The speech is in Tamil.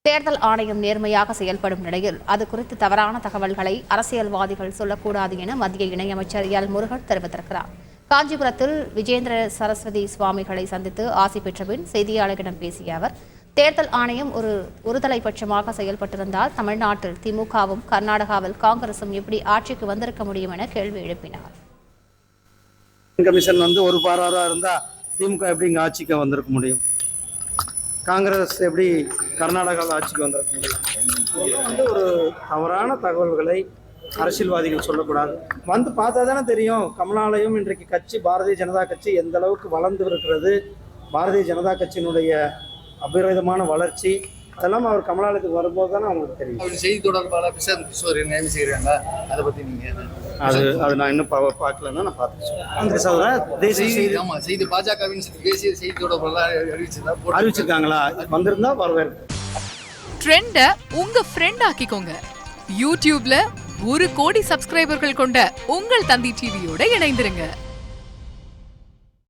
தேர்தல் ஆணையம் நேர்மையாக செயல்படும் நிலையில் அது குறித்து தவறான தகவல்களை அரசியல்வாதிகள் சொல்லக்கூடாது என மத்திய இணையமைச்சர் எல் முருகன் தெரிவித்திருக்கிறார். காஞ்சிபுரத்தில் விஜேந்திர சரஸ்வதி சுவாமிகளை சந்தித்து ஆசி பெற்ற பின் செய்தியாளர்களிடம் பேசிய அவர், தேர்தல் ஆணையம் ஒருதலைபட்சமாக செயல்பட்டிருந்தால் தமிழ்நாட்டில் திமுகவும் கர்நாடகாவில் காங்கிரசும் எப்படி ஆட்சிக்கு வந்திருக்க முடியும் என கேள்வி எழுப்பினார். கமிஷன் ஒரு பாராரா இருந்தா திமுக எப்படி இங்க ஆட்சிக்கு வந்திருக்க முடியும்? காங்கிரஸ் எப்படி கர்நாடகாவில் ஆட்சிக்கு வந்திருக்க முடியும்? ஒரு தவறான தகவல்களை அரசியல்வாதிகள் சொல்லக்கூடாது. பார்த்தா தானே தெரியும். கமலாலயம் இன்றைக்கு கட்சி பாரதிய ஜனதா கட்சி எந்த அளவுக்கு வளர்ந்து இருக்கிறது, பாரதிய ஜனதா கட்சியினுடைய அபரிதமான வளர்ச்சி, அதெல்லாம் அவர் கமலாலயத்துக்கு வரும்போது தானே அவங்களுக்கு தெரியும். அவர் செய்தி தொடர்பாளர் பிரசாந்த் கிஷோர் நியமனம் செய்கிறாங்க, அதை பற்றி நீங்கள் அது நான் இன்னும் பார்க்கலன்னா நான் பார்த்துருக்கேன். செய்தி பாஜகவின் தேசிய செய்தி தொடர்பாளர் அறிவிச்சிருக்காங்களா? வந்திருந்தா வரவேற்பு. ட்ரெண்ட உங்க ஃப்ரெண்ட் ஆக்கிக்கோங்க. யூடியூப்ல 1 கோடி சப்ஸ்கிரைபர்கள் கொண்ட உங்கள் தந்தி டிவியோட இணைந்திருங்க.